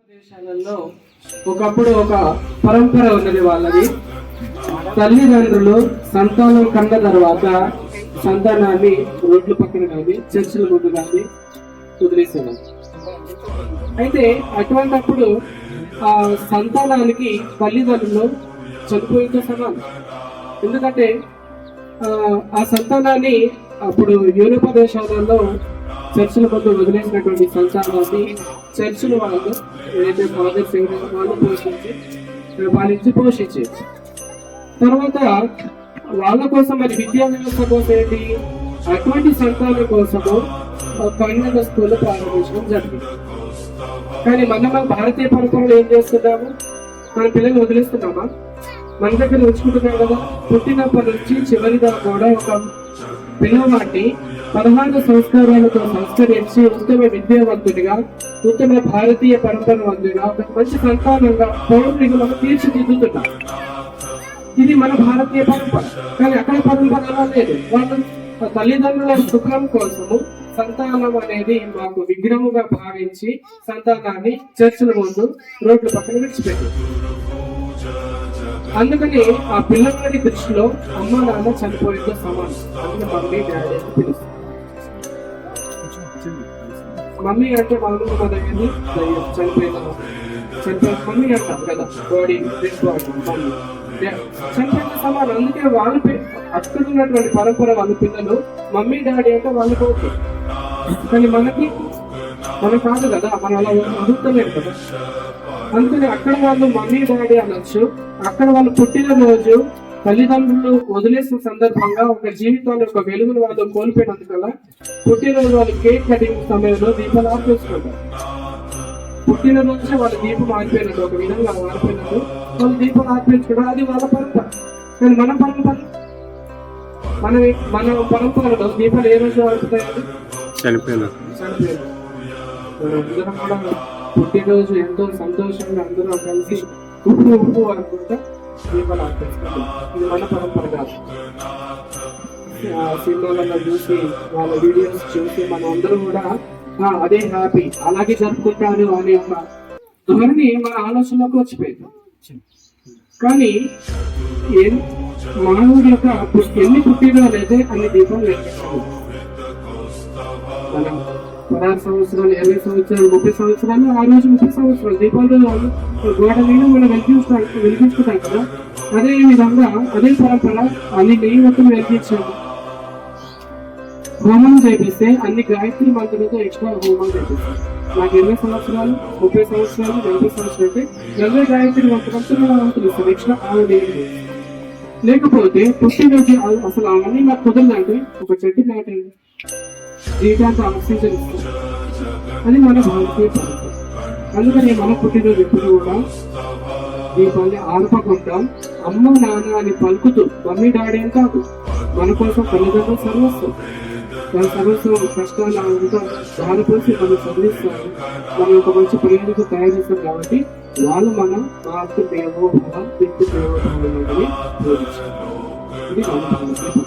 దేశాలలో ఒకప్పుడు ఒక పరంపర ఉన్నది వాళ్ళది. తల్లిదండ్రులు సంతానం కన్న తర్వాత సంతానాన్ని రోడ్ల పక్కన కానీ చర్చిల ముందు కానీ వదిలేసేవారు. అయితే అటువంటప్పుడు ఆ సంతానానికి తల్లిదండ్రులు చనిపోయితే సమానం. ఎందుకంటే ఆ సంతానాన్ని అప్పుడు యూరోపా దేశాలలో చర్చిల ముందు వదిలేసినటువంటి సంతానాన్ని చర్చిలు వాళ్ళు ఏదైతే ఫాదర్స్ ఎవరైతే వాళ్ళు పోషించి వాళ్ళించి పోషించేది. తర్వాత వాళ్ళ కోసం మరి విద్యా వ్యవస్థ కోసం ఏంటి, అటువంటి సంతానం కోసము కన్యక స్కూల్ ప్రారంభించడం జరిగింది. కానీ మన భారతీయ పరంపరలో ఏం చేస్తున్నాము, మన పిల్లలు వదిలేస్తున్నామా? మన దగ్గర ఉంచుకుంటున్నాం కదా. పుట్టినప్పటి నుంచి చివరి దాకా కూడా ఒక పిల్లవాడిని 16 సంస్కారాలతో సంస్కరించి ఉత్తమ విద్యావంతుడిగా, ఉత్తమ భారతీయ పరంపరవంతుడిగా, ఒక మంచి సంతానంగా పౌరుడిగా మనం తీర్చిదిద్దుతున్నాం. ఇది మన భారతీయ పరంపర. కానీ అక్కడ పరంపర అలా లేదు. వాళ్ళు తల్లిదండ్రుల సుఖం కోసము సంతానం అనేది మాకు విగ్రహముగా భావించి సంతానాన్ని చర్చిల ముందు రోడ్ల పక్కన విడిచిపెట్టారు. అందుకని ఆ పిల్లవాడి దృష్టిలో అమ్మ నాన్న చనిపోయిందో సమానం. అందుకే మమ్మీ డాడీ అని పిలుస్తారు. మమ్మీ అంటే మామూలుగా మన దగ్గర చనిపోయిన మమ్మీ అంటాం కదా, బాడీ డెడ్ బాడీ మమ్మీ చనిపోయిన సమానం. అందుకే వాళ్ళ అక్కడ ఉన్నటువంటి పరంపర వాళ్ళ పిల్లలు మమ్మీ డాడీ అంటే వాళ్ళకి ఓకే. కానీ మనం కాదు కదా, మనం అలా అడుగుతలేము కదా. అందుకని అక్కడ వాళ్ళు మమ్మీ డాడీ అనొచ్చు. అక్కడ వాళ్ళు పుట్టినరోజు తల్లిదండ్రులు వదిలేసిన సందర్భంగా ఒక జీవితాన్ని ఒక వెలుగును వాళ్ళు కోల్పోయినందుకల్లా పుట్టినరోజు వాళ్ళు కేక్ కటింగ్ సమయంలో దీపాలు ఆర్పేసుకుంటారు. పుట్టినరోజు వాళ్ళ దీపం ఆరిపోయినట్టు, ఒక విధంగా ఆరిపోయినట్టు వాళ్ళు దీపాలు ఆర్పించుకోవడం అది వాళ్ళ పరంపర. కానీ మన పరంపరలో దీపాలు ఏ రోజు ఆరిపోతాయండి? చనిపోయిన పుట్టినరోజు ఎంతో సంతోషంగా అందరూ కలిసి ఉప్పు అనుకుంటా దీపాలు ఆర్పించుకుంటాం. ఇది మన పరంపర కాదు. సినిమాలలో చూసి వాళ్ళ వీడియోస్ చూసి మనం అందరూ కూడా అదే హ్యాపీ అలాగే జరుపుకుంటాను అనే ఒక ధోరణి మన ఆలోచనలోకి వచ్చిపోయింది. కానీ మానవుడి యొక్క ఎన్ని పుట్టినరోజు అయితే అన్ని దీపాలు వెలిగించాలి. మనం 16 సంవత్సరాలు, 20 సంవత్సరాలు, 30 సంవత్సరాలు, ఆ రోజు 30 సంవత్సరాలు దీపాలు గోడ మీద మనం వెలిగించుకుంటాం కదా. అదే విధంగా అదే పరంపర అన్ని నెయ్యి మొత్తం వెలిగించాలి. హోమం చేపిస్తే అన్ని గాయత్రి మంత్రులతో ఎక్స్ట్రా హోమం చేపిస్తాం. నాకు 20 సంవత్సరాలు, 30 సంవత్సరాలు, 40 సంవత్సరాలు అయితే 40 గాయత్రి మంత్రులతో మంత్రులు ఇస్తాం ఎక్స్ట్రా. లేకపోతే పుట్టినరోజు అసలు అవన్నీ నాకు కుదరదంటే ఒక చెట్టు నాటండి, జీవితాంత ఆక్సిజన్ ఇస్తాం. అది మన భారతీయ పరంపర. అందుకని మన పుట్టినరోజు ఎప్పుడు కూడా దీపాన్ని ఆర్పకుండా అమ్మ నాన్న అని పలుకుతూ, మమ్మీ డాడీ అని కాదు, మన కోసం తల్లిదండ్రులు సర్వస్వం, వాళ్ళ సర్వస్వం కష్టాలు అంతా బాధపరిచి మనం చదివిస్తారు, మనం ఒక మంచి ప్రయోజనం తయారు చేస్తాం. కాబట్టి వాళ్ళు మన మాతృ దేవో భవ, పితృ దేవో భవ అనేది బోధించారు. ఇది మన భారతీయ